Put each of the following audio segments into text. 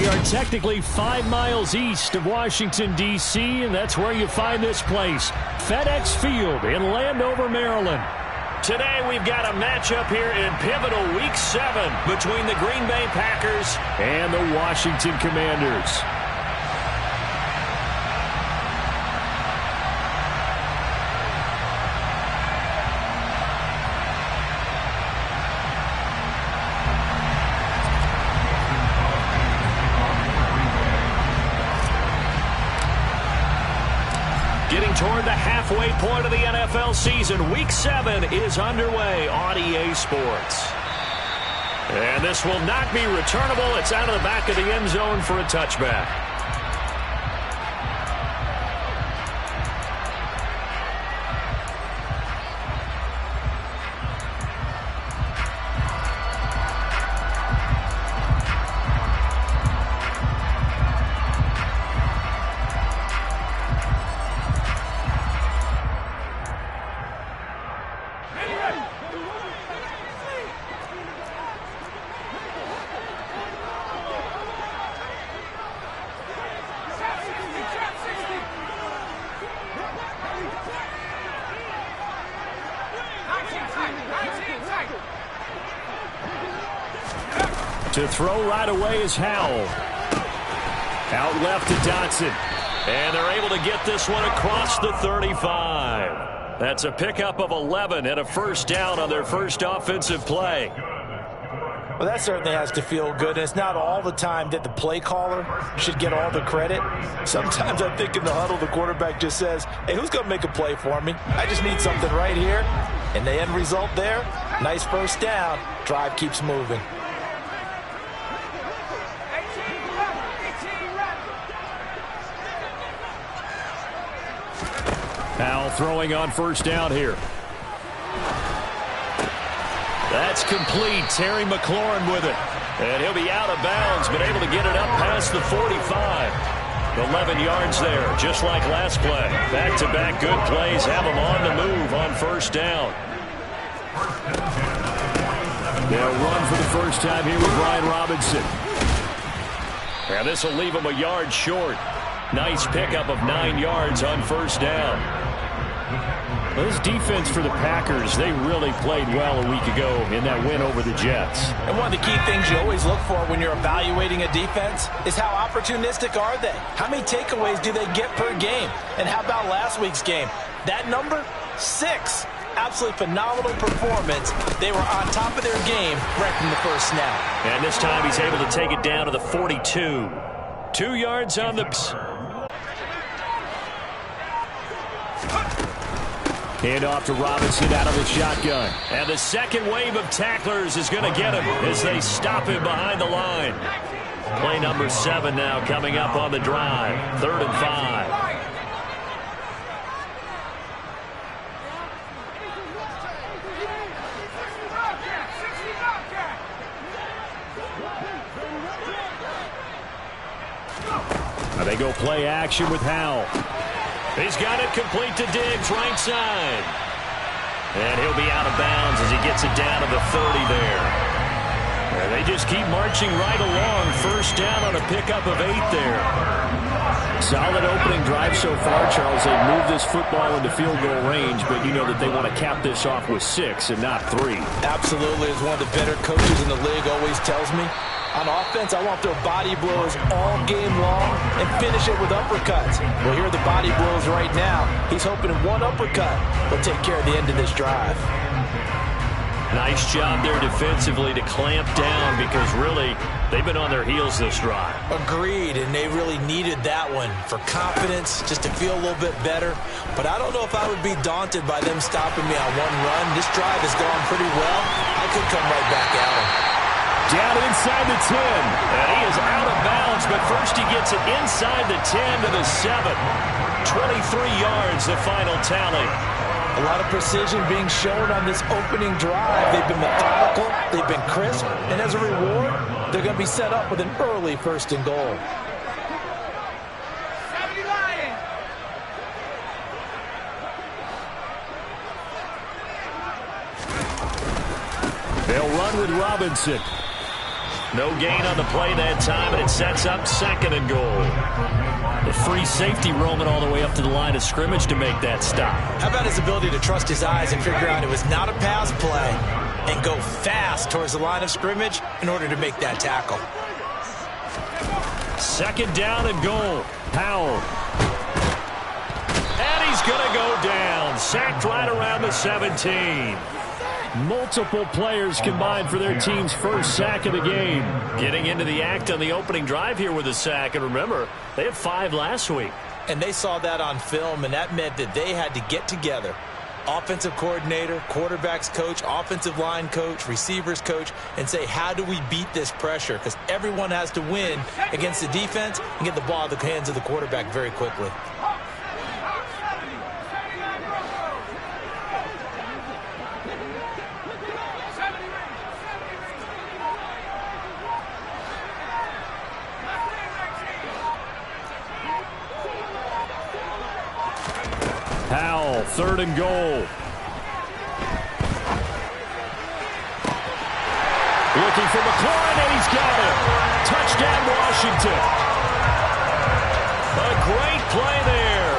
We are technically 5 miles east of Washington, D.C., and that's where you find this place, FedEx Field in Landover, Maryland. Today we've got a matchup here in pivotal Week 7 between the Green Bay Packers and the Washington Commanders. Getting toward the halfway point of the NFL season, Week 7 is underway on EA Sports. And this will not be returnable. It's out of the back of the end zone for a touchback. To throw right away is Howell. Out left to Dotson. And they're able to get this one across the 35. That's a pickup of 11 and a first down on their first offensive play. Well, that certainly has to feel good. And it's not all the time that the play caller should get all the credit. Sometimes I think in the huddle, the quarterback just says, hey, who's going to make a play for me? I just need something right here. And the end result there, nice first down. Drive keeps moving. Howell throwing on first down here. That's complete. Terry McLaurin with it. And he'll be out of bounds, but able to get it up past the 45. 11 yards there, just like last play. Back-to-back good plays have them on the move on first down. They'll run for the first time here with Brian Robinson. And this will leave them a yard short. Nice pickup of 9 yards on first down. Well, this defense for the Packers, they really played well a week ago in that win over the Jets. And one of the key things you always look for when you're evaluating a defense is how opportunistic are they? How many takeaways do they get per game? And how about last week's game? That number, 6. Absolutely phenomenal performance. They were on top of their game right from the first snap. And this time he's able to take it down to the 42. 2 yards on the... Hand off to Robinson out of the shotgun. And the second wave of tacklers is going to get him as they stop him behind the line. Play number 7 now coming up on the drive. 3rd and 5. Now they go play action with Howell. He's got it complete to Diggs, right side. And he'll be out of bounds as he gets it down to the 30 there. And they just keep marching right along. First down on a pickup of 8 there. Solid opening drive so far, Charles. They've moved this football into field goal range, but you know that they want to cap this off with 6 and not 3. Absolutely. As one of the better coaches in the league always tells me, on offense, I want their body blows all game long and finish it with uppercuts. Well, here are the body blows right now. He's hoping one uppercut will take care of the end of this drive. Nice job there defensively to clamp down because really they've been on their heels this drive. Agreed, and they really needed that one for confidence, just to feel a little bit better. But I don't know if I would be daunted by them stopping me on one run. This drive has gone pretty well. I could come right back at him. Down inside the 10. And he is out of bounds, but first he gets it inside the 10 to the 7. 23 yards, the final tally. A lot of precision being shown on this opening drive. They've been methodical, they've been crisp, and as a reward, they're going to be set up with an early 1st and goal. They'll run with Robinson. No gain on the play that time, and it sets up 2nd and goal. The free safety roaming all the way up to the line of scrimmage to make that stop. How about his ability to trust his eyes and figure out it was not a pass play and go fast towards the line of scrimmage in order to make that tackle. 2nd down and goal. Powell. And he's going to go down. Sacked right around the 17. Multiple players combined for their team's first sack of the game. Getting into the act on the opening drive here with a sack. And remember, they had 5 last week. And they saw that on film, and that meant that they had to get together. Offensive coordinator, quarterbacks coach, offensive line coach, receivers coach, and say, how do we beat this pressure? Because everyone has to win against the defense and get the ball in the hands of the quarterback very quickly. Powell, 3rd and goal. Looking for McLaurin, and he's got it. Touchdown, Washington. A great play there.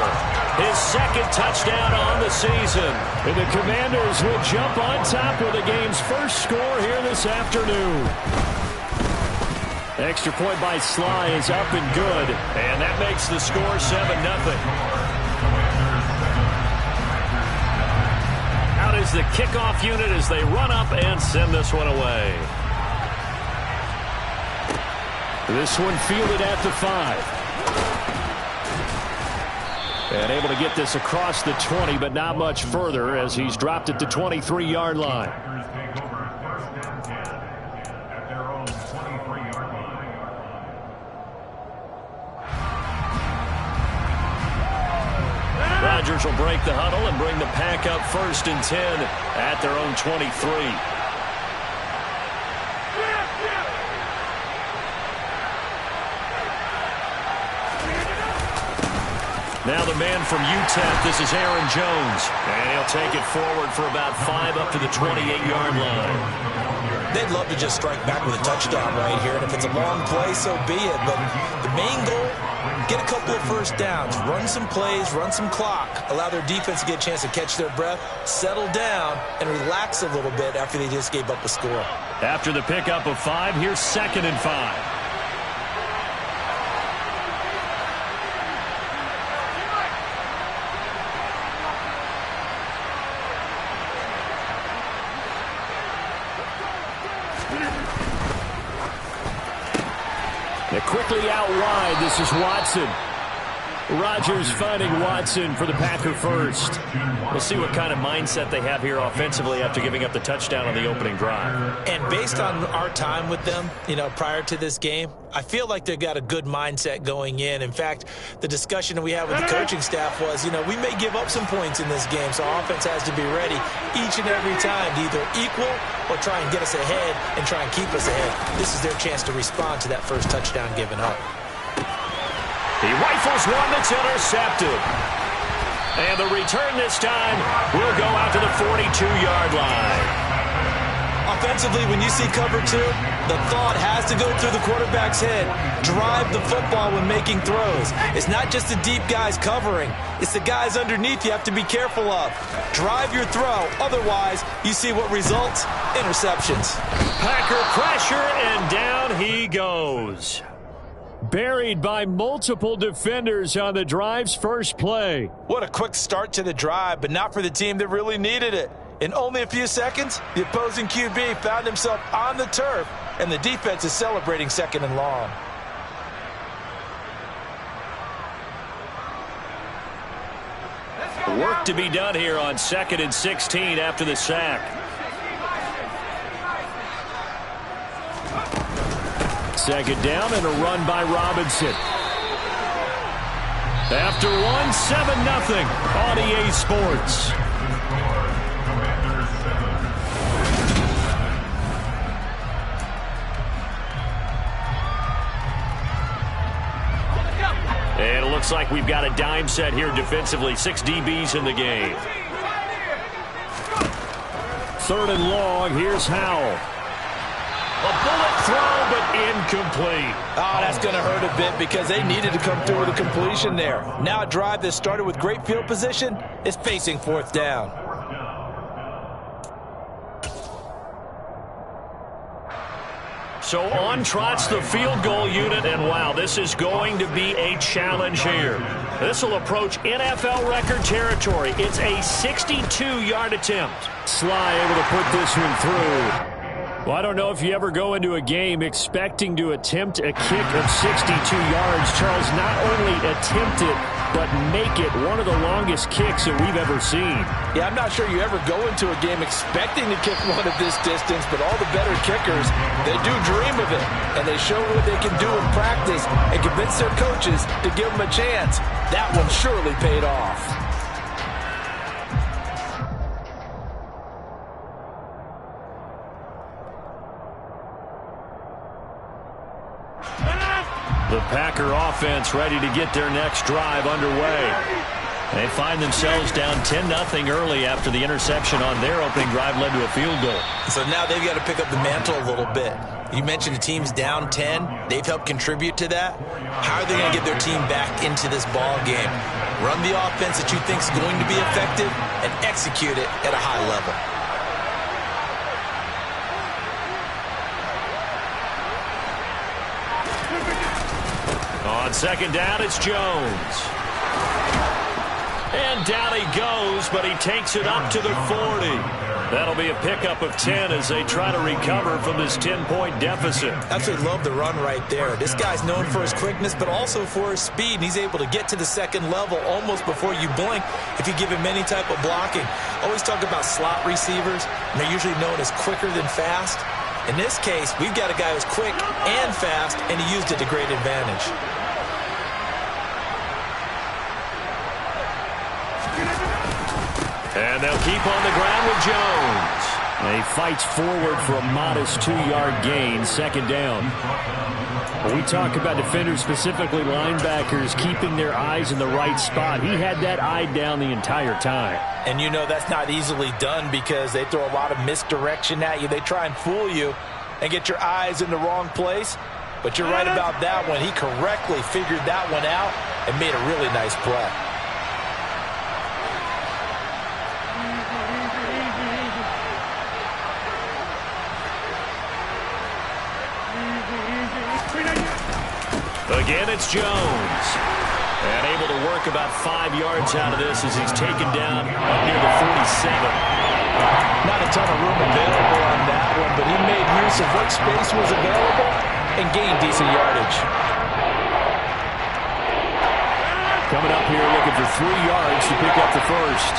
His 2nd touchdown on the season. And the Commanders will jump on top with the game's first score here this afternoon. Extra point by Sly is up and good. And that makes the score 7-0. Out is the kickoff unit as they run up and send this one away. This one fielded at the 5. And able to get this across the 20, but not much further as he's dropped it to 23-yard line. Rodgers will break the huddle and bring the pack up 1st and 10 at their own 23. Now the man from UTEP, this is Aaron Jones. And he'll take it forward for about 5 up to the 28-yard line. They'd love to just strike back with a touchdown right here. And if it's a long play, so be it. But the main goal, get a couple of first downs, run some plays, run some clock, allow their defense to get a chance to catch their breath, settle down, and relax a little bit after they just gave up a score. After the pickup of 5, here's 2nd and 5. They're quickly out wide. This is Watson. Rodgers finding Watson for the Packer first. We'll see what kind of mindset they have here offensively after giving up the touchdown on the opening drive. And based on our time with them, prior to this game, I feel like they've got a good mindset going in. In fact, the discussion that we had with the coaching staff was, we may give up some points in this game, so our offense has to be ready each and every time to either equal or try and get us ahead and try and keep us ahead. This is their chance to respond to that first touchdown given up. He rifles one that's intercepted. And the return this time will go out to the 42-yard line. Offensively, when you see cover 2, the thought has to go through the quarterback's head. Drive the football when making throws. It's not just the deep guys covering. It's the guys underneath you have to be careful of. Drive your throw. Otherwise, you see what results? Interceptions. Packer pressure, and down he goes. Buried by multiple defenders on the drive's first play. What a quick start to the drive, but not for the team that really needed it. In only a few seconds, the opposing QB found himself on the turf, and the defense is celebrating 2nd and long. Work to be done here on 2nd and 16 after the sack. 2nd down and a run by Robinson. After one, 7-0 on EA Sports. And it looks like we've got a dime set here defensively. 6 DBs in the game. 3rd and long. Here's Howell. A bullet throw, but incomplete. Oh, that's going to hurt a bit because they needed to come through with a completion there. Now a drive that started with great field position is facing fourth down. So on trots the field goal unit, and wow, this is going to be a challenge here. This will approach NFL record territory. It's a 62-yard attempt. Sly able to put this one through. Well, I don't know if you ever go into a game expecting to attempt a kick of 62 yards. Charles, not only attempt it, but make it one of the longest kicks that we've ever seen. Yeah, I'm not sure you ever go into a game expecting to kick one of this distance, but all the better kickers, they do dream of it, and they show what they can do in practice and convince their coaches to give them a chance. That one surely paid off. The Packer offense ready to get their next drive underway. They find themselves down 10-0 early after the interception on their opening drive led to a field goal. So now they've got to pick up the mantle a little bit. You mentioned the team's down 10. They've helped contribute to that. How are they going to get their team back into this ball game? Run the offense that you think is going to be effective and execute it at a high level. On second down, it's Jones. And down he goes, but he takes it up to the 40. That'll be a pickup of 10 as they try to recover from this 10-point deficit. Absolutely love the run right there. This guy's known for his quickness, but also for his speed. And he's able to get to the second level almost before you blink if you give him any type of blocking. Always talk about slot receivers, and they're usually known as quicker than fast. In this case, we've got a guy who's quick and fast, and he used it to great advantage. And they'll keep on the ground with Jones. And he fights forward for a modest 2-yard gain, second down. When we talk about defenders, specifically linebackers, keeping their eyes in the right spot, he had that eye down the entire time. And you know that's not easily done because they throw a lot of misdirection at you. They try and fool you and get your eyes in the wrong place. But you're right about that one. He correctly figured that one out and made a really nice play. Again, it's Jones. And able to work about 5 yards out of this as he's taken down up near the 47. Not a ton of room available on that one, but he made use of what space was available and gained decent yardage. Coming up here looking for 3 yards to pick up the first.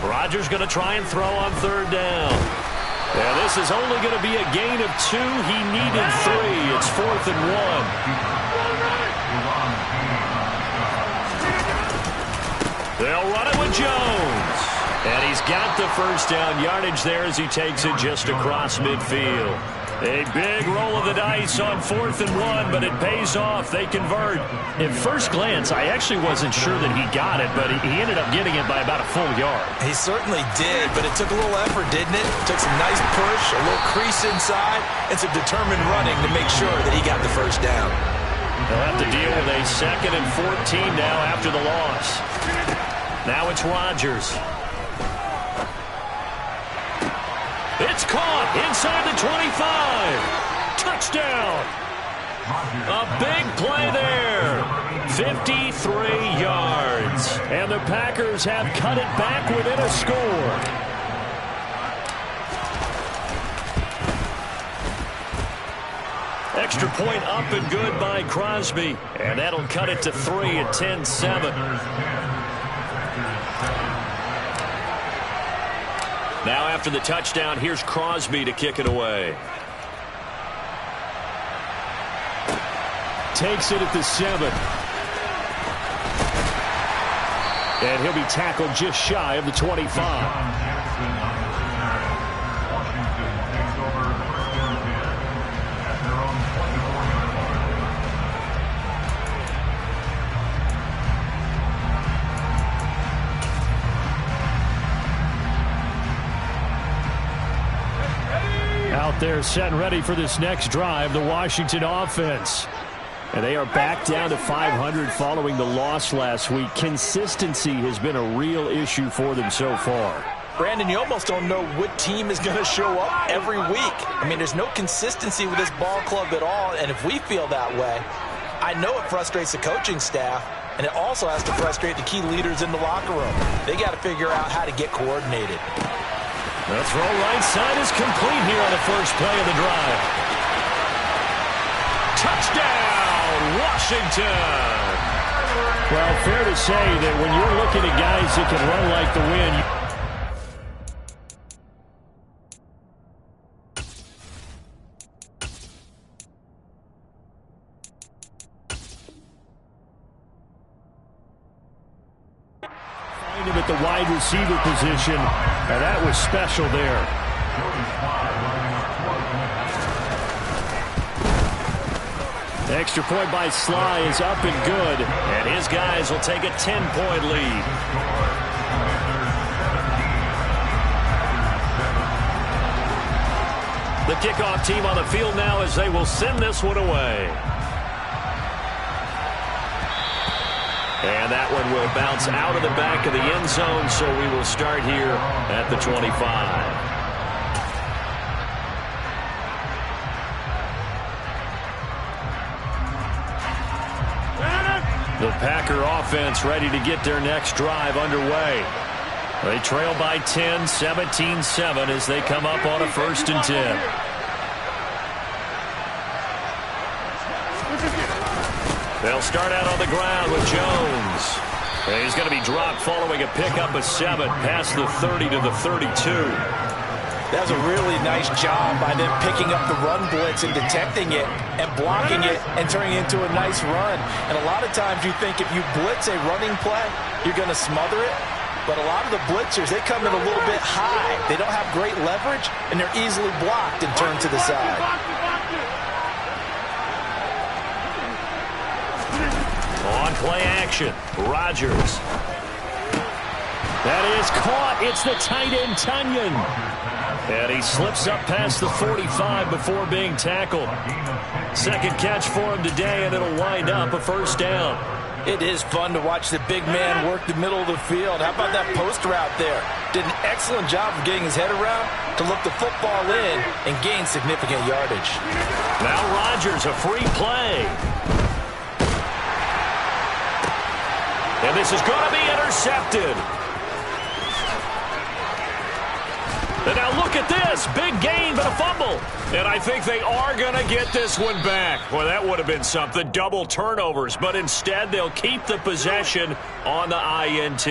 Rodgers going to try and throw on third down. Yeah, this is only going to be a gain of 2. He needed 3. It's 4th and 1. They'll run it with Jones. And he's got the first down yardage there as he takes it just across midfield. A big roll of the dice on 4th and 1, but it pays off. They convert. At first glance, I actually wasn't sure that he got it, but he ended up getting it by about a full yard. He certainly did, but it took a little effort, didn't it? Took some nice push, a little crease inside, and some determined running to make sure that he got the first down. They'll have to deal with a 2nd and 14 now after the loss. Now it's Rodgers. It's caught inside the 25. Touchdown. A big play there. 53 yards. And the Packers have cut it back within a score. Extra point up and good by Crosby. And that'll cut it to 3 at 10-7. Now after the touchdown, here's Crosby to kick it away. Takes it at the 7. And he'll be tackled just shy of the 25. Out there set and ready for this next drive, the Washington offense. And they are back down to 500 following the loss last week. Consistency has been a real issue for them so far. Brandon, you almost don't know what team is going to show up every week. I mean, there's no consistency with this ball club at all, and if we feel that way, I know it frustrates the coaching staff, and it also has to frustrate the key leaders in the locker room. They got to figure out how to get coordinated. The throw right side is complete here on the first play of the drive. Touchdown, Washington! Well, fair to say that when you're looking at guys that can run like the wind, find him at the wide receiver position, and that was special there. Extra point by Sly is up and good, and his guys will take a 10-point lead. The kickoff team on the field now as they will send this one away. And that one will bounce out of the back of the end zone, so we will start here at the 25. The Packer offense ready to get their next drive underway. They trail by 10, 17-7 as they come up on a 1st and 10. They'll start out on the ground with Jones. And he's going to be dropped following a pickup of 7 past the 30 to the 32. That was a really nice job by them picking up the run blitz and detecting it and blocking it and turning it into a nice run. And a lot of times you think if you blitz a running play, you're going to smother it. But a lot of the blitzers, they come in a little bit high. They don't have great leverage, and they're easily blocked and turned to the side. On play action, Rodgers. That is caught. It's the tight end, Tunyon. And he slips up past the 45 before being tackled. Second catch for him today, and it'll wind up a 1st down. It is fun to watch the big man work the middle of the field. How about that post route there? Did an excellent job of getting his head around to look the football in and gain significant yardage. Now Rodgers, a free play. And this is going to be intercepted. And now look at this. Big gain, but a fumble. And I think they are going to get this one back. Well, that would have been something. Double turnovers. But instead, they'll keep the possession on the INT.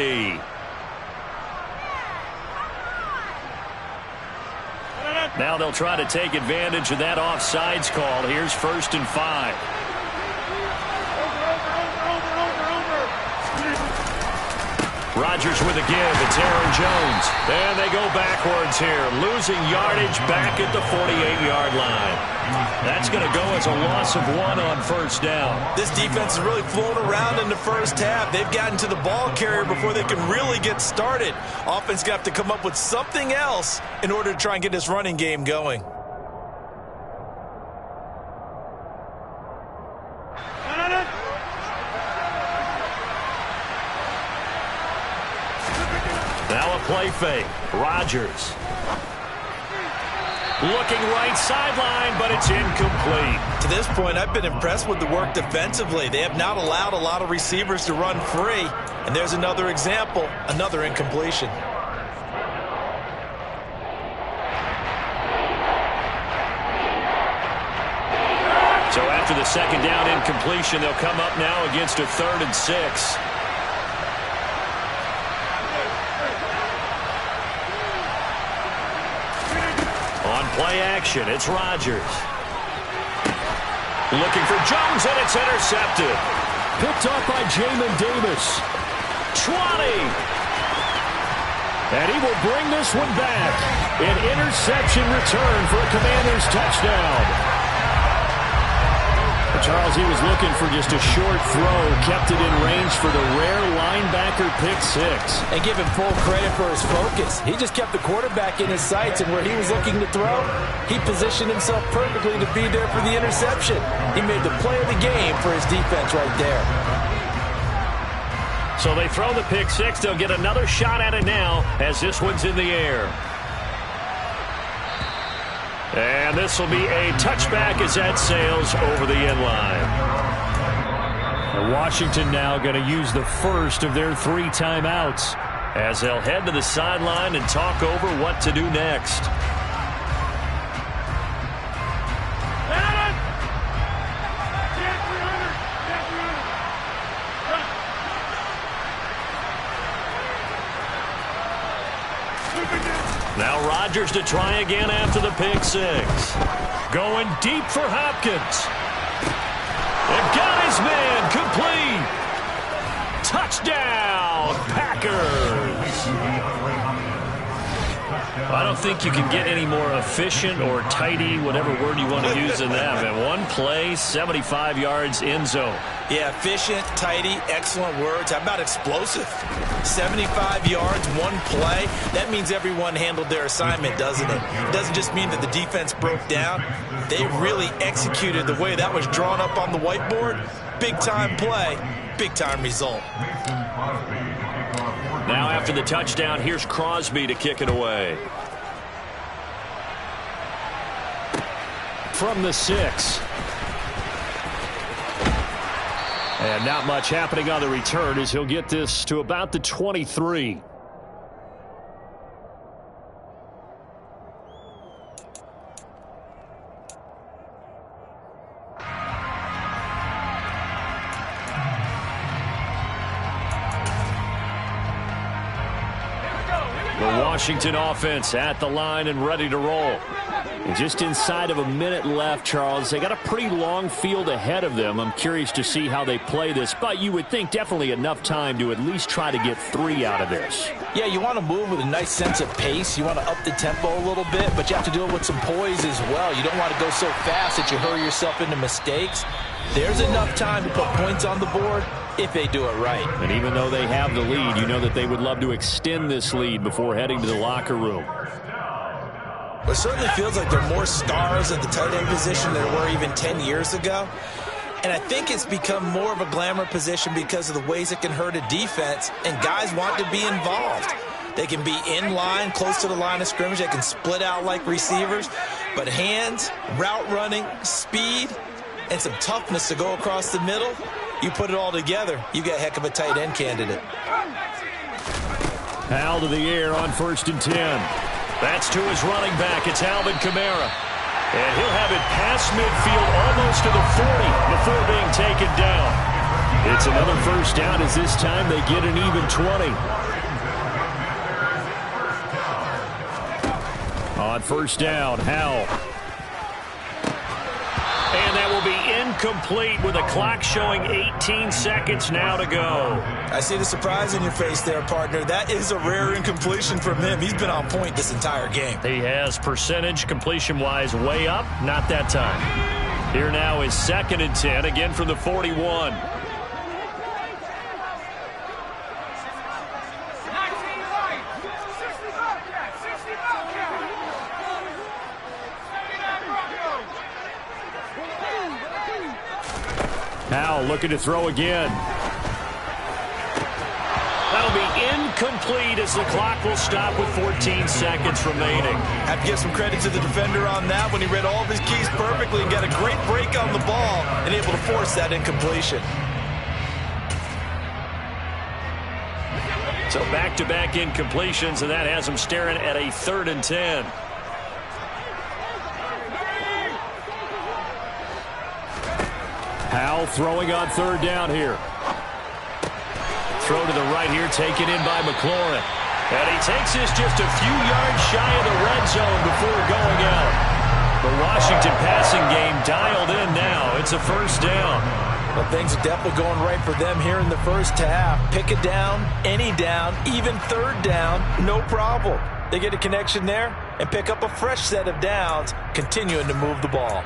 Now they'll try to take advantage of that offsides call. Here's 1st and 5. Rodgers with a give. It's Aaron Jones. And they go backwards here. Losing yardage back at the 48-yard line. That's going to go as a loss of 1 on 1st down. This defense is really flown around in the first half. They've gotten to the ball carrier before they can really get started. Offense got to come up with something else in order to try and get this running game going. Now a play fake. Rodgers. Looking right sideline, but it's incomplete. To this point, I've been impressed with the work defensively. They have not allowed a lot of receivers to run free. And there's another example, another incompletion. So after the 2nd down incompletion, they'll come up now against a 3rd and 6. On play action, it's Rodgers. Looking for Jones, and it's intercepted. Picked up by Jamin Davis. 20. And he will bring this one back. An interception return for a Commanders touchdown. Charles, he was looking for just a short throw, kept it in range for the rare linebacker pick six. And give him full credit for his focus. He just kept the quarterback in his sights, and where he was looking to throw, he positioned himself perfectly to be there for the interception. He made the play of the game for his defense right there. So they throw the pick six. They'll get another shot at it now as this one's in the air. And this will be a touchback as that sails over the end line. And Washington now going to use the first of their 3 timeouts as they'll head to the sideline and talk over what to do next. Now Rodgers to try again after the pick six. Going deep for Hopkins. They've got his man complete. Touchdown, Packers. I don't think you can get any more efficient or tidy, whatever word you want to use in that. Man, one play, 75 yards, end zone. Yeah, efficient, tidy, excellent words. How about explosive? 75 yards, one play. That means everyone handled their assignment, doesn't it? It doesn't just mean that the defense broke down. They really executed the way that was drawn up on the whiteboard. Big-time play, big-time result. Now after the touchdown, here's Crosby to kick it away. From the 6. And not much happening on the return as he'll get this to about the 23. The Washington offense at the line and ready to roll. And just inside of a minute left, Charles. They got a pretty long field ahead of them. I'm curious to see how they play this, but you would think definitely enough time to at least try to get 3 out of this. Yeah, you want to move with a nice sense of pace. You want to up the tempo a little bit, but you have to do it with some poise as well. You don't want to go so fast that you hurry yourself into mistakes. There's enough time to put points on the board if they do it right. And even though they have the lead, you know that they would love to extend this lead before heading to the locker room. It certainly feels like there are more stars at the tight end position than there were even 10 years ago. And I think it's become more of a glamour position because of the ways it can hurt a defense, and guys want to be involved. They can be in line, close to the line of scrimmage. They can split out like receivers. But hands, route running, speed, and some toughness to go across the middle, you put it all together, you get a heck of a tight end candidate. Hal to the air on 1st and 10. That's to his running back. It's Alvin Kamara. And he'll have it past midfield almost to the 40 before being taken down. It's another first down as this time they get an even 20. On first down, Hal. And that will be incomplete with the clock showing 18 seconds now to go. I see the surprise in your face there, partner. That is a rare incompletion from him. He's been on point this entire game. He has percentage completion-wise way up. Not that time. Here now is 2nd and 10, again from the 41. Now looking to throw again. That'll be incomplete as the clock will stop with 14 seconds remaining. Have to give some credit to the defender on that when he read all of his keys perfectly and got a great break on the ball and able to force that incompletion. So back-to-back incompletions, and that has him staring at a 3rd and 10. Hal throwing on 3rd down here. Throw to the right here, taken in by McLaurin. And he takes this just a few yards shy of the red zone before going out. The Washington passing game dialed in now. It's a first down. Well, things are definitely going right for them here in the first half. Pick a down, any down, even third down, no problem. They get a connection there and pick up a fresh set of downs, continuing to move the ball.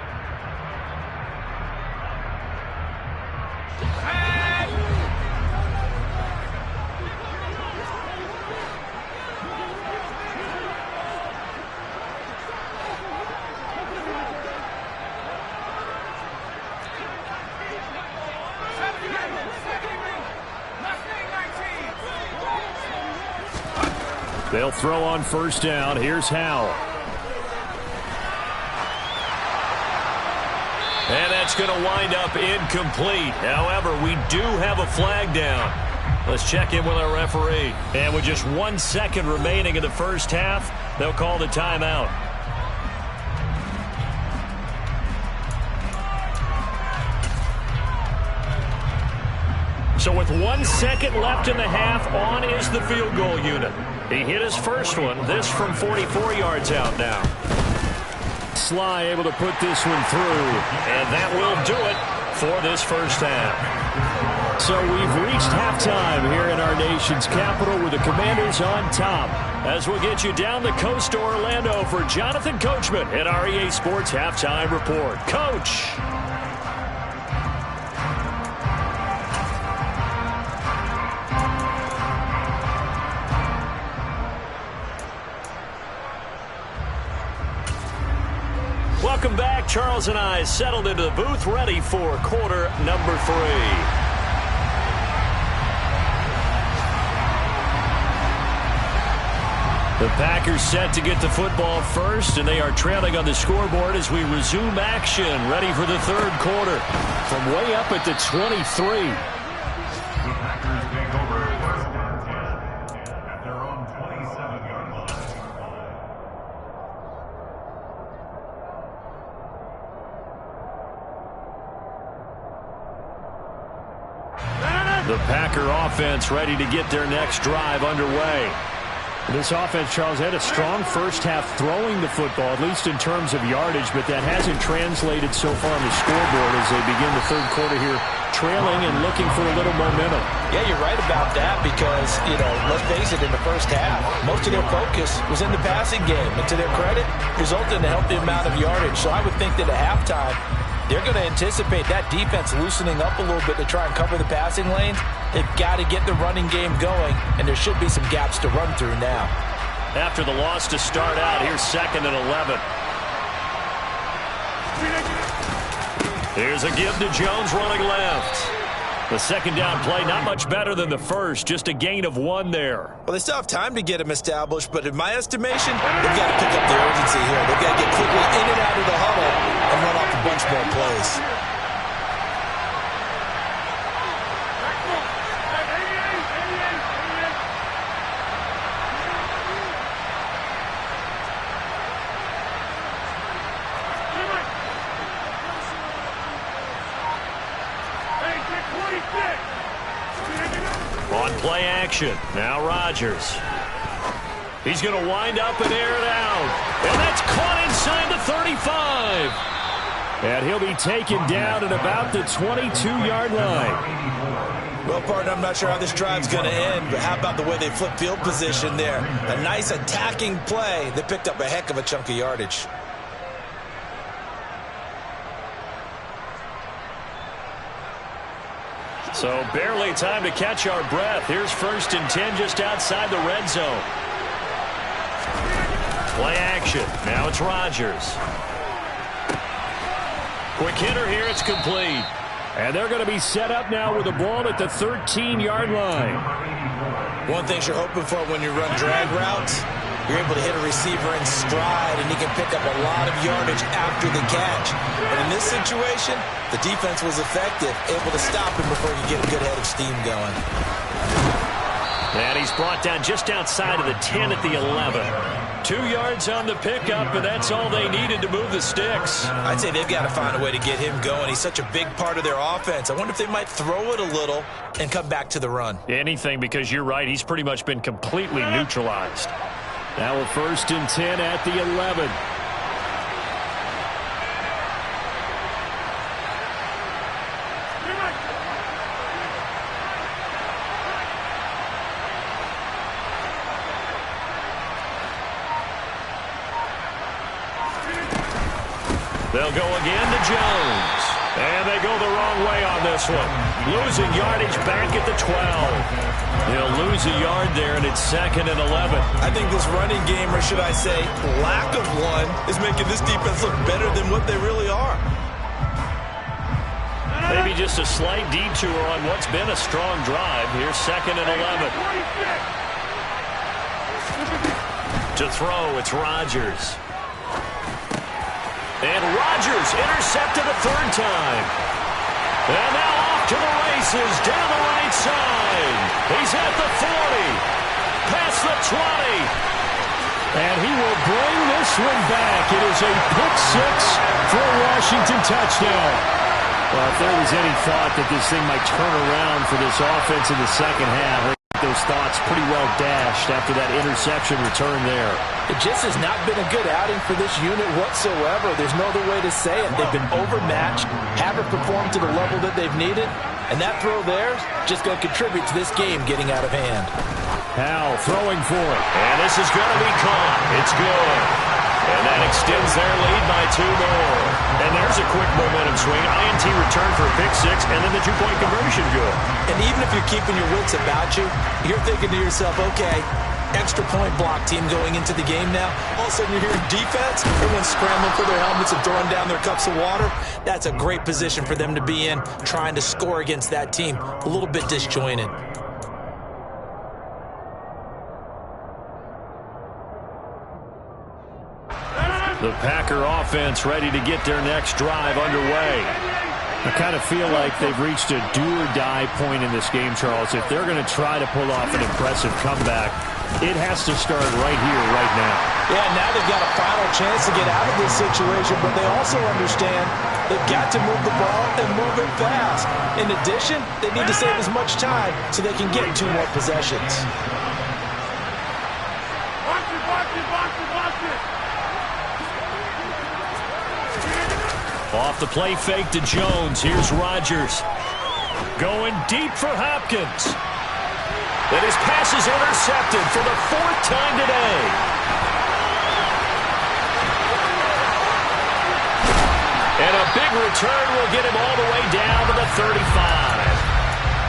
They'll throw on first down. Here's Howell. And that's going to wind up incomplete. However, we do have a flag down. Let's check in with our referee. And with just 1 second remaining in the first half, they'll call the timeout. So with 1 second left in the half, on is the field goal unit. He hit his first one, this from 44 yards out now. Sly able to put this one through, and that will do it for this first half. So we've reached halftime here in our nation's capital with the Commanders on top. As we'll get you down the coast to Orlando for Jonathan Coachman at our EA Sports Halftime Report. Coach! Welcome back. Charles and I settled into the booth, ready for quarter number 3. The Packers set to get the football first, and they are trailing on the scoreboard as we resume action, ready for the third quarter. From way up at the 23. The Packer offense ready to get their next drive underway. This offense, Charles, had a strong first half throwing the football, at least in terms of yardage, but that hasn't translated so far on the scoreboard as they begin the third quarter here, trailing and looking for a little momentum. Yeah, you're right about that because, let's face it, in the first half, most of their focus was in the passing game. And to their credit, resulted in a healthy amount of yardage. So I would think that at halftime, they're going to anticipate that defense loosening up a little bit to try and cover the passing lanes. They've got to get the running game going, and there should be some gaps to run through now. After the loss to start out, here's 2nd and 11. Here's a give to Jones running left. The second down play, not much better than the first, just a gain of 1 there. Well, they still have time to get him established, but in my estimation, they've got to pick up the urgency here. They've got to get quickly in and out of the huddle and run off a bunch more plays. On play action, now Rodgers. He's going to wind up and air it out. And that's caught inside the 35. And he'll be taken down at about the 22-yard line. Well, partner, I'm not sure how this drive's going to end, but how about the way they flip field position there? A nice attacking play that picked up a heck of a chunk of yardage. So barely time to catch our breath. Here's 1st and 10 just outside the red zone. Play action. Now it's Rodgers. Quick hitter here. It's complete. And they're going to be set up now with the ball at the 13-yard line. One thing you're hoping for when you run drag routes, you're able to hit a receiver in stride, and he can pick up a lot of yardage after the catch. But in this situation, the defense was effective, able to stop him before you get a good head of steam going. And he's brought down just outside of the 10 at the 11. 2 yards on the pickup, and that's all they needed to move the sticks. I'd say they've got to find a way to get him going. He's such a big part of their offense. I wonder if they might throw it a little and come back to the run. Anything, because you're right. He's pretty much been completely neutralized. Now a 1st and 10 at the 11. They'll go again to Jones. And they go the wrong way on this one. Losing yardage back at the 12. They'll lose a yard there, and it's 2nd and 11. I think this running game, or should I say lack of one, is making this defense look better than what they really are. Maybe just a slight detour on what's been a strong drive. Here's 2nd and 11. To throw, it's Rodgers. And Rodgers intercepted a 3rd time. And now off to the races down the right side. He's at the 40. Past the 20. And he will bring this one back. It is a pick 6 for a Washington touchdown. Well, if there was any thought that this thing might turn around for this offense in the second half, I think those thoughts pretty well dashed after that interception return there. It just has not been a good outing for this unit whatsoever. There's no other way to say it. They've been overmatched, haven't performed to the level that they've needed, and that throw there is just going to contribute to this game getting out of hand. Howell throwing for it. And this is going to be caught. It's good. And that extends their lead by 2 more. And there's a quick momentum swing. INT return for a pick 6, and then the 2-point conversion good. And even if you're keeping your wits about you, you're thinking to yourself, okay, extra point block team going into the game now. All of a sudden you're hearing defense, everyone's scrambling for their helmets and throwing down their cups of water. That's a great position for them to be in, trying to score against that team. A little bit disjointed. The Packer offense ready to get their next drive underway. I kind of feel like they've reached a do-or-die point in this game, Charles. If they're going to try to pull off an impressive comeback, it has to start right here, right now. Yeah, now they've got a final chance to get out of this situation, but they also understand they've got to move the ball and move it fast. In addition, they need to save as much time so they can get 2 more possessions. Off the play fake to Jones. Here's Rodgers. Going deep for Hopkins. And his pass is intercepted for the 4th time today. And a big return will get him all the way down to the 35.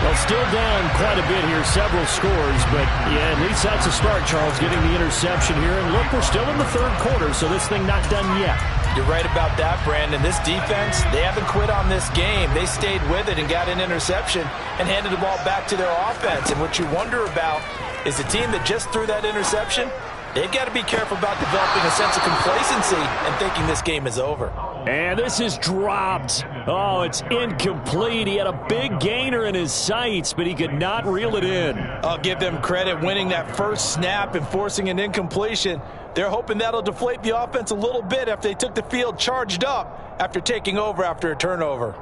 Well, still down quite a bit here, several scores, but yeah, at least that's a start, Charles, getting the interception here. And look, we're still in the 3rd quarter, so this thing not done yet. You're right about that, Brandon. This defense, they haven't quit on this game. They stayed with it and got an interception and handed the ball back to their offense. And what you wonder about is the team that just threw that interception, they've got to be careful about developing a sense of complacency and thinking this game is over. And this is dropped. Oh, it's incomplete. He had a big gainer in his sights, but he could not reel it in. I'll give them credit winning that first snap and forcing an incompletion. They're hoping that'll deflate the offense a little bit after they took the field charged up after taking over after a turnover.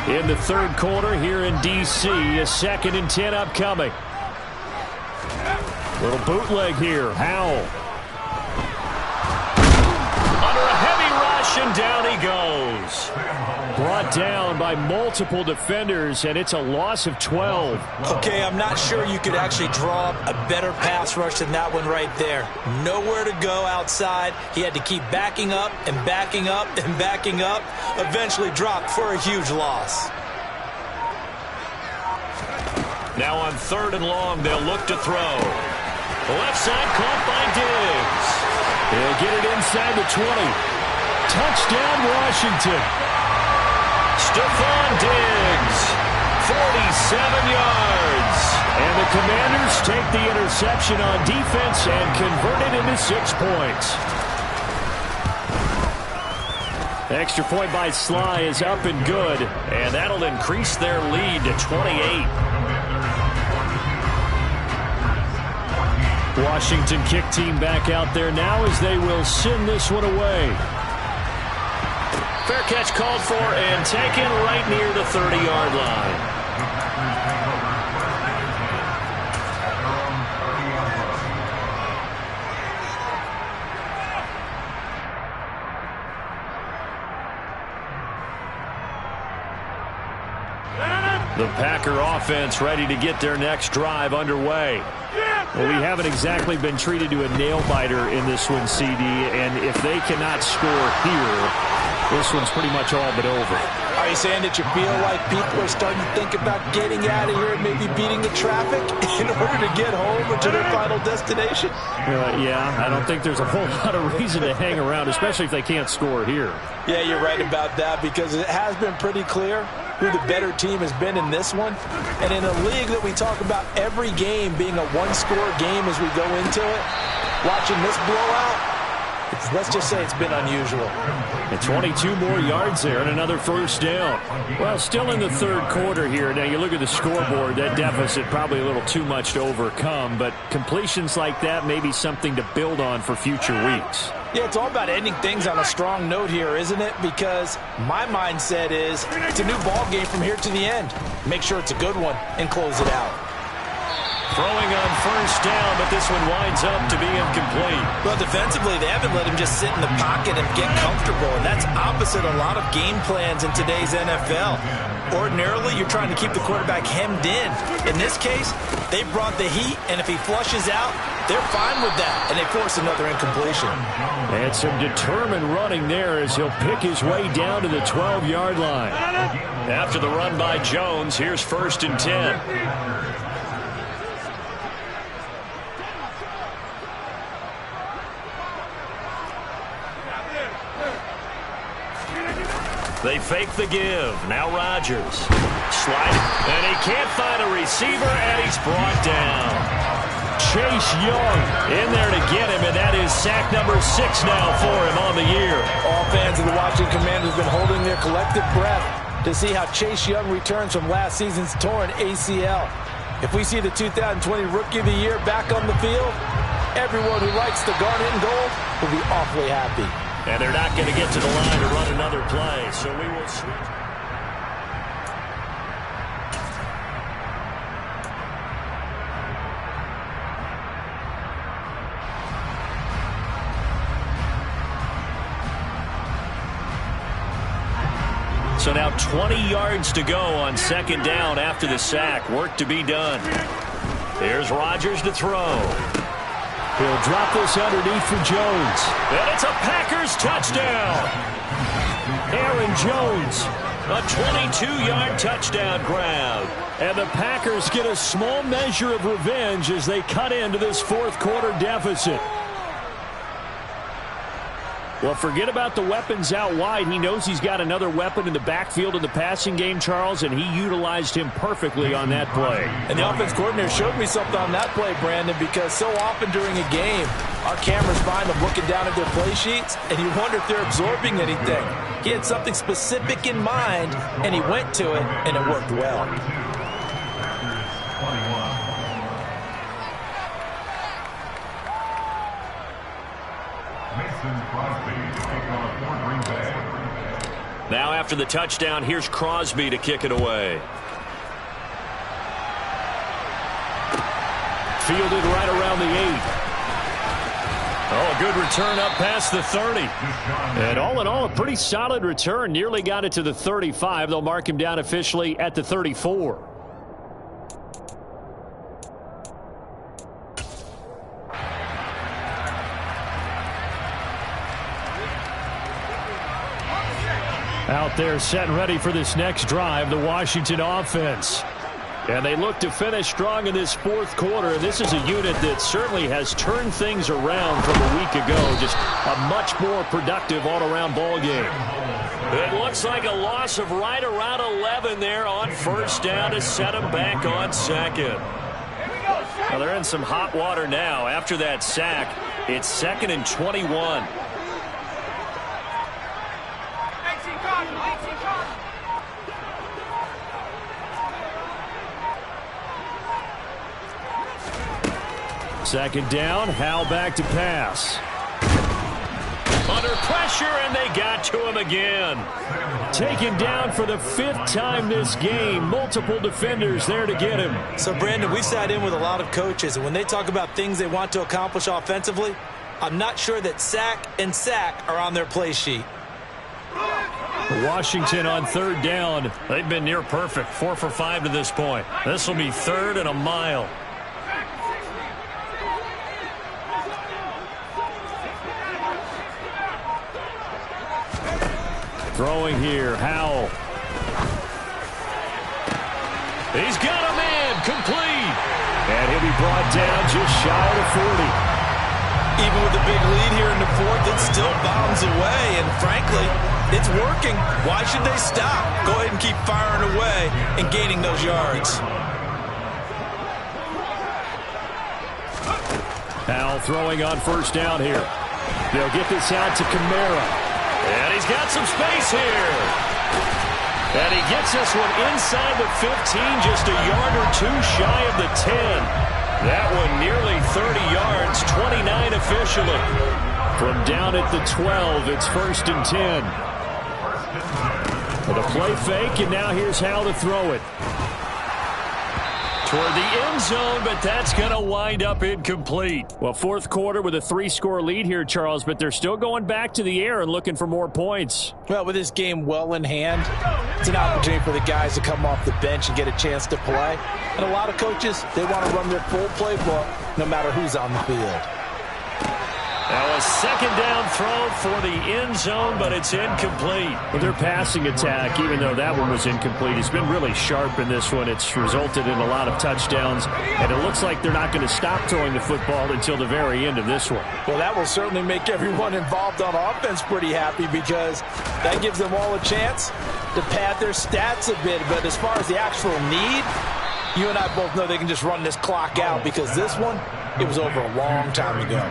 In the 3rd quarter here in D.C., a 2nd and 10 upcoming. Little bootleg here. Howell. Under a heavy rush, and down he goes. Brought down by multiple defenders, and it's a loss of 12. Okay, I'm not sure you could actually draw up a better pass rush than that one right there. Nowhere to go outside. He had to keep backing up and backing up and backing up. Eventually dropped for a huge loss. Now on 3rd and long, they'll look to throw. Left side caught by Diggs. He'll get it inside the 20. Touchdown, Washington. Stephon Diggs, 47 yards. And the Commanders take the interception on defense and convert it into 6 points. Extra point by Sly is up and good. And that'll increase their lead to 28. Washington kick team back out there now as they will send this one away. Fair catch called for and taken right near the 30-yard line. The Packer offense ready to get their next drive underway. Well, we haven't exactly been treated to a nail-biter in this one, CD, and if they cannot score here, This one's pretty much all but over. Are you saying that you feel like people are starting to think about getting out of here and maybe beating the traffic in order to get home or to their final destination? Yeah, I don't think there's a whole lot of reason to hang around, especially if they can't score here. Yeah, you're right about that, because it has been pretty clear who the better team has been in this one. And in a league that we talk about every game being a one-score game as we go into it, watching this blowout, let's just say it's been unusual. And 22 more yards there and another first down. Well, still in the third quarter here. Now, you look at the scoreboard, that deficit probably a little too much to overcome, but completions like that may be something to build on for future weeks. Yeah, it's all about ending things on a strong note here, isn't it? Because my mindset is it's a new ball game from here to the end. Make sure it's a good one and close it out. Throwing on first down, but this one winds up to be incomplete. Well, defensively, they haven't let him just sit in the pocket and get comfortable, and that's opposite a lot of game plans in today's NFL. Ordinarily, you're trying to keep the quarterback hemmed in. In this case, they brought the heat, and if he flushes out, they're fine with that, and they force another incompletion. And some determined running there as he'll pick his way down to the 12-yard line. After the run by Jones, here's 1st and 10. They fake the give. Now Rodgers. Sliding. And he can't find a receiver, and he's brought down. Chase Young in there to get him, and that is sack number 6 now for him on the year. All fans of the Washington Commanders have been holding their collective breath to see how Chase Young returns from last season's torn ACL. If we see the 2020 Rookie of the Year back on the field, everyone who likes the garnet and gold will be awfully happy. And they're not going to get to the line to run another play, so we will switch. So now 20 yards to go on 2nd down after the sack. Work to be done. Here's Rodgers to throw. He'll drop this underneath for Jones. And it's a Packers touchdown. Aaron Jones. A 22-yard touchdown grab. And the Packers get a small measure of revenge as they cut into this 4th quarter deficit. Well, forget about the weapons out wide. He knows he's got another weapon in the backfield of the passing game, Charles, and he utilized him perfectly on that play. And the offense coordinator showed me something on that play, Brandon, because so often during a game, our cameras find them looking down at their play sheets, and you wonder if they're absorbing anything. He had something specific in mind, and he went to it, and it worked well. Now after the touchdown, here's Crosby to kick it away. Fielded right around the 8. Oh, a good return up past the 30. And all in all, a pretty solid return. Nearly got it to the 35. They'll mark him down officially at the 34. Out there set and ready for this next drive, the Washington offense. And they look to finish strong in this 4th quarter. This is a unit that certainly has turned things around from a week ago. Just a much more productive all-around ball game. It looks like a loss of right around 11 there on 1st down to set them back on 2nd. Well, they're in some hot water now. After that sack, it's 2nd and 21. Second down, Howell back to pass. Under pressure, and they got to him again. Taken down for the 5th time this game. Multiple defenders there to get him. So, Brandon, we've sat in with a lot of coaches, and when they talk about things they want to accomplish offensively, I'm not sure that sack and sack are on their play sheet. Washington on 3rd down. They've been near perfect, 4 for 5 to this point. This will be 3rd and a mile. Throwing here, Howell. He's got a man, complete. And he'll be brought down just shy of the 40. Even with the big lead here in the fourth, it still bounds away. And frankly, it's working. Why should they stop? Go ahead and keep firing away and gaining those yards. Howell throwing on first down here. They'll get this out to Kamara. And he's got some space here. And he gets this one inside the 15, just a yard or two shy of the 10. That one nearly 30 yards, 29 officially. From down at the 12, it's 1st and 10. With a play fake, and now here's how to throw it. Toward the end zone, but that's going to wind up incomplete. Well, fourth quarter with a 3-score lead here, Charles, but they're still going back to the air and looking for more points. Well, with this game well in hand, it's an opportunity for the guys to come off the bench and get a chance to play. And a lot of coaches, they want to run their full playbook no matter who's on the field. Now a second down throw for the end zone, but it's incomplete. Well, their passing attack, even though that one was incomplete, has been really sharp in this one. It's resulted in a lot of touchdowns, and it looks like they're not going to stop throwing the football until the very end of this one. Well, that will certainly make everyone involved on offense pretty happy because that gives them all a chance to pad their stats a bit. But as far as the actual need, you and I both know they can just run this clock out because this one, it was over a long time ago.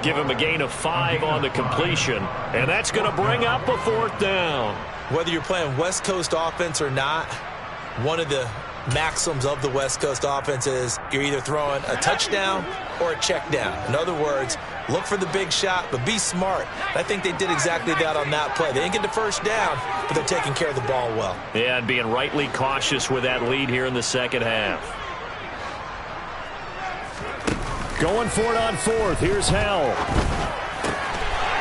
Give him a gain of 5 on the completion, and that's going to bring up a 4th down. Whether you're playing West Coast offense or not, one of the maxims of the West Coast offense is you're either throwing a touchdown or a check down. In other words, look for the big shot, but be smart. I think they did exactly that on that play. They didn't get the first down, but they're taking care of the ball well. Yeah, and being rightly cautious with that lead here in the second half. Going for it on 4th. Here's Howell.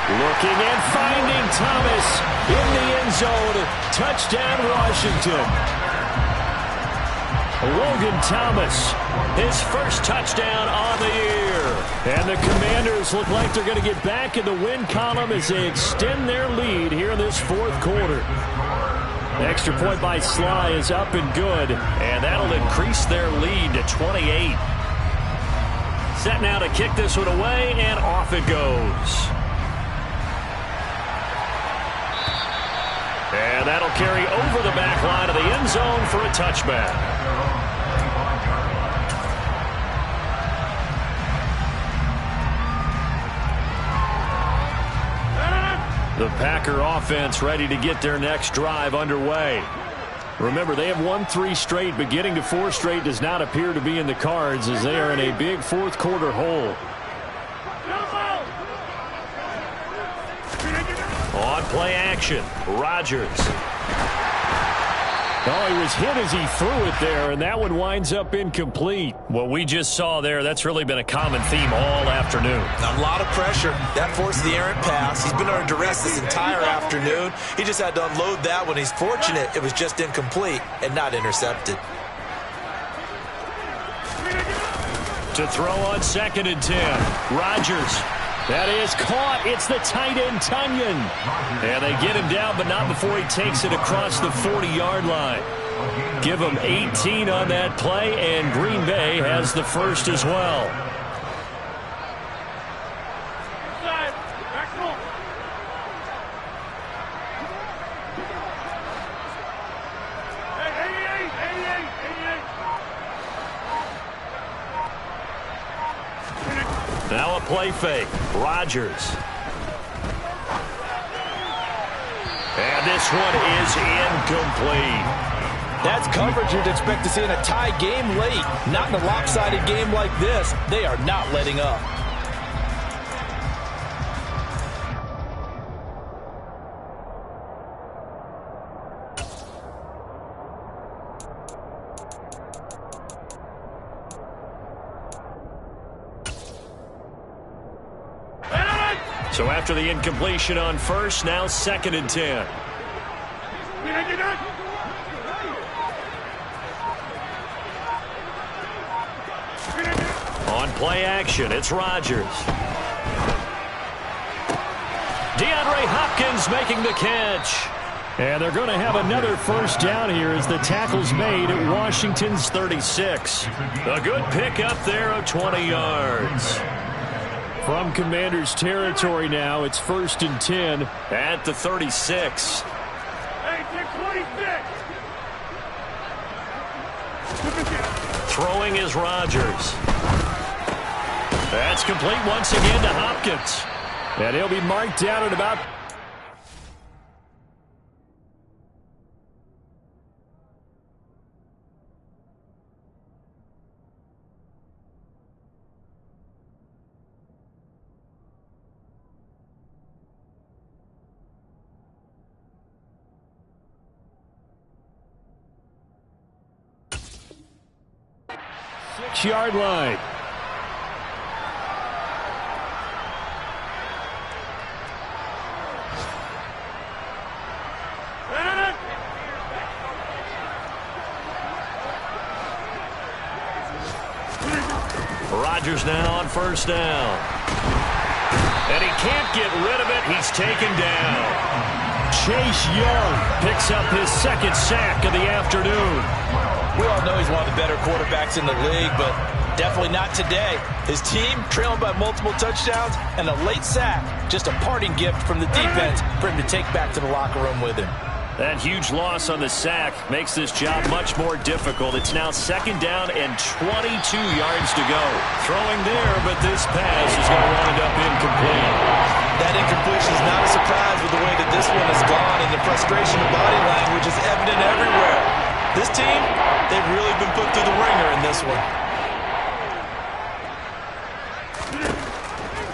Looking and finding Thomas in the end zone. Touchdown, Washington. Logan Thomas, his first touchdown on the year. And the Commanders look like they're going to get back in the win column as they extend their lead here in this fourth quarter. The extra point by Sly is up and good, and that'll increase their lead to 28. Set now to kick this one away, and off it goes. And that'll carry over the back line of the end zone for a touchback. The Packer offense ready to get their next drive underway. Remember, they have won 3 straight, but getting to 4 straight does not appear to be in the cards as they are in a big fourth quarter hole. On play action, Rodgers. Oh, he was hit as he threw it there, and that one winds up incomplete. What we just saw there, that's really been a common theme all afternoon. A lot of pressure. That forced the errant pass. He's been under duress this entire afternoon. He just had to unload that one. He's fortunate it was just incomplete and not intercepted. To throw on 2nd and 10, Rodgers. That is caught. It's the tight end, Tunyon. And they get him down, but not before he takes it across the 40-yard line. Give him 18 on that play, and Green Bay has the first as well. Now a play fake. Rodgers. And this one is incomplete. That's coverage you'd expect to see in a tie game late. Not in a lopsided game like this. They are not letting up. So after the incompletion on first, now 2nd and 10. On play action, it's Rodgers. DeAndre Hopkins making the catch. And they're going to have another first down here as the tackle's made at Washington's 36. A good pickup there of 20 yards. From Commanders territory now, it's 1st and 10 at the 36. Throwing is Rodgers. That's complete once again to Hopkins. And he'll be marked down at about... Yard line. Rodgers now on first down. And he can't get rid of it. He's taken down. Chase Young picks up his second sack of the afternoon. We all know he's one of the better quarterbacks in the league, but definitely not today. His team trailing by multiple touchdowns and a late sack. Just a parting gift from the defense for him to take back to the locker room with him. That huge loss on the sack makes this job much more difficult. It's now 2nd down and 22 yards to go. Throwing there, but this pass is going to wind up incomplete. That incompletion is not a surprise with the way that this one has gone, and the frustration of body language is evident everywhere. This team, they've really been put through the ringer in this one.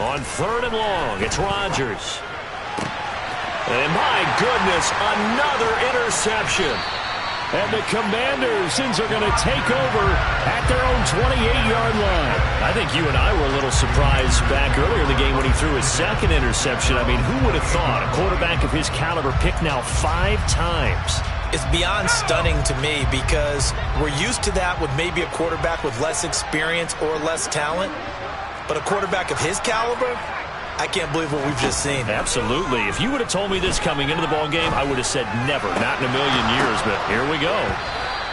On 3rd and long, it's Rodgers. And my goodness, another interception. And the Commanders are going to take over at their own 28-yard line. I think you and I were a little surprised back earlier in the game when he threw his second interception. I mean, who would have thought a quarterback of his caliber picked now 5 times? It's beyond stunning to me because we're used to that with maybe a quarterback with less experience or less talent. But a quarterback of his caliber, I can't believe what we've just seen. Absolutely. If you would have told me this coming into the ball game, I would have said never, not in a million years, but here we go.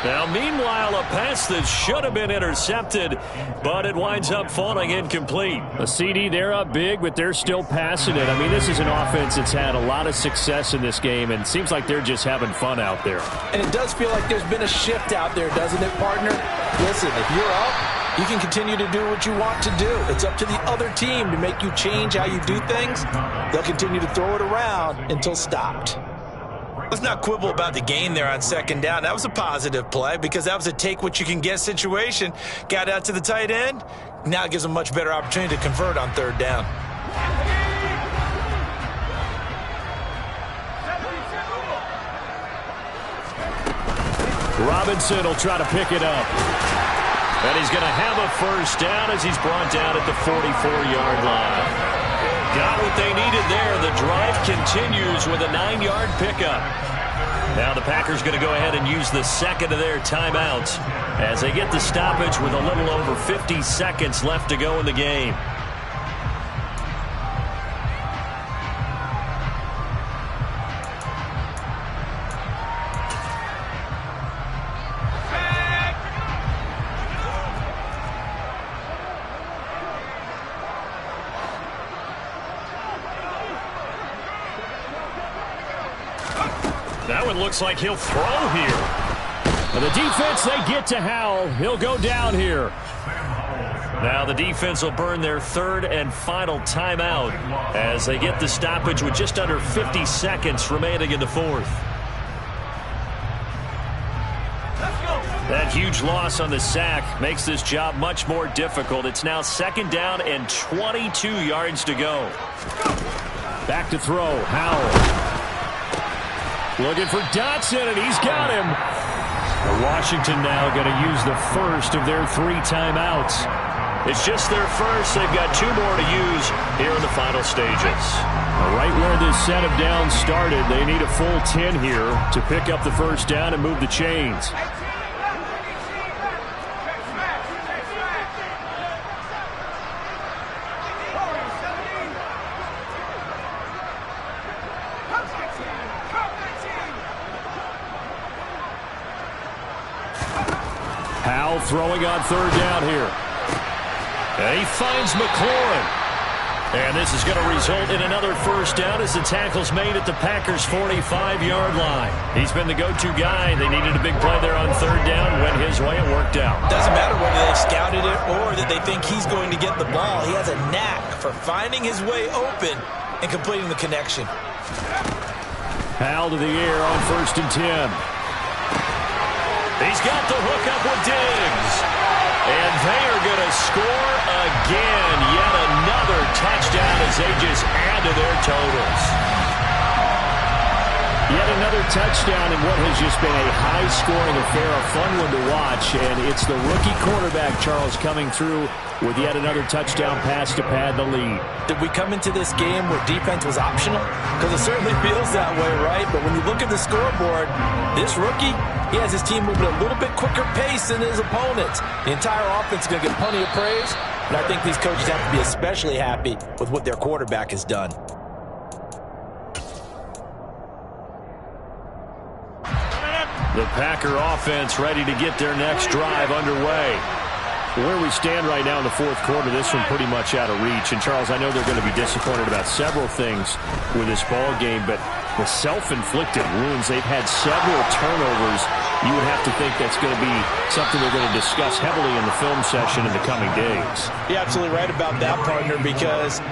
Now, meanwhile, a pass that should have been intercepted, but it winds up falling incomplete. A CD, they're up big, but they're still passing it. I mean, this is an offense that's had a lot of success in this game, and it seems like they're just having fun out there. And it does feel like there's been a shift out there, doesn't it, partner? Listen, if you're up, you can continue to do what you want to do. It's up to the other team to make you change how you do things. They'll continue to throw it around until stopped. Let's not quibble about the gain there on 2nd down. That was a positive play because that was a take-what-you-can-get situation. Got out to the tight end. Now it gives them a much better opportunity to convert on 3rd down. Robinson will try to pick it up. And he's going to have a first down as he's brought down at the 44-yard line. Got what they needed there. The drive continues with a 9-yard pickup. Now the Packers going to go ahead and use the second of their timeouts as they get the stoppage with a little over 50 seconds left to go in the game. That one looks like he'll throw here. And the defense, they get to Howell. He'll go down here. Now the defense will burn their 3rd and final timeout as they get the stoppage with just under 50 seconds remaining in the 4th. That huge loss on the sack makes this job much more difficult. It's now 2nd down and 22 yards to go. Back to throw, Howell. Looking for Dotson, and he's got him. Washington now going to use the first of their 3 timeouts. It's just their first. They've got 2 more to use here in the final stages. Right where this set of downs started, they need a full 10 here to pick up the first down and move the chains. Howell throwing on third down here. And he finds McLaurin. And this is going to result in another first down as the tackle's made at the Packers' 45-yard line. He's been the go-to guy. They needed a big play there on third down. Went his way. It worked out. Doesn't matter whether they've scouted it or that they think he's going to get the ball. He has a knack for finding his way open and completing the connection. Howell to the air on 1st and 10. He's got the hook up with Diggs. And they are going to score again. Yet another touchdown as they just add to their totals. Yet another touchdown in what has just been a high-scoring affair, a fun one to watch. And it's the rookie quarterback, Charles, coming through with yet another touchdown pass to pad the lead. Did we come into this game where defense was optional? Because it certainly feels that way, right? But when you look at the scoreboard, this rookie, he has his team moving at a little bit quicker pace than his opponents. The entire offense is going to get plenty of praise, and I think these coaches have to be especially happy with what their quarterback has done. The Packer offense ready to get their next drive underway. Where we stand right now in the fourth quarter, this one pretty much out of reach. And, Charles, I know they're going to be disappointed about several things with this ball game, but the self-inflicted wounds, they've had several turnovers. You would have to think that's going to be something they're going to discuss heavily in the film session in the coming days. You're absolutely right about that, partner, because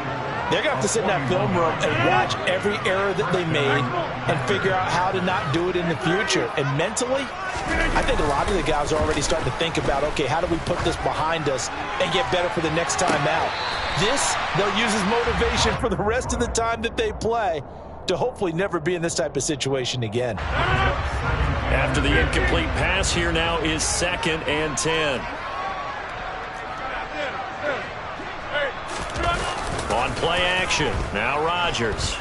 they're going to have to sit in that film room and watch every error that they made and figure out how to not do it in the future. And mentally, I think a lot of the guys are already starting to think about, okay, how do we put this behind us and get better for the next time out? This, they'll use as motivation for the rest of the time that they play to hopefully never be in this type of situation again. After the incomplete pass, here now is 2nd and 10. On play action, now Rodgers.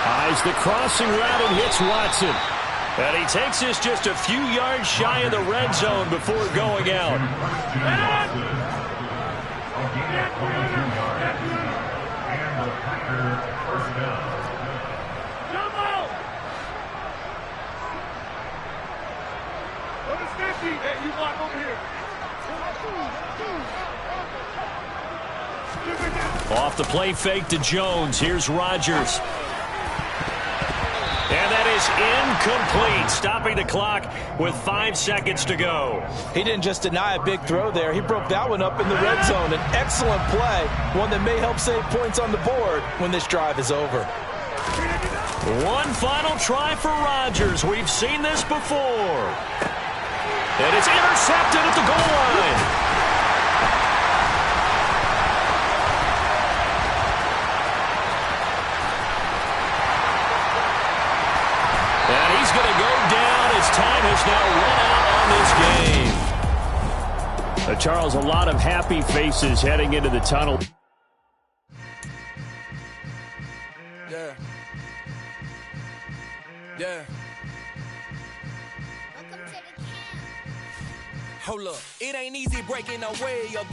Eyes the crossing route and hits Watson. And he takes this just a few yards shy of the red zone before going out. Off the play fake to Jones. Here's Rodgers. And that is incomplete, stopping the clock with 5 seconds to go. He didn't just deny a big throw there. He broke that one up in the red zone. An excellent play, one that may help save points on the board when this drive is over. One final try for Rodgers. We've seen this before. And it's intercepted at the goal line. He's going to go down as time has now run out on this game. Charles, a lot of happy faces heading into the tunnel. Yeah. Yeah. Hold up. It ain't easy breaking away.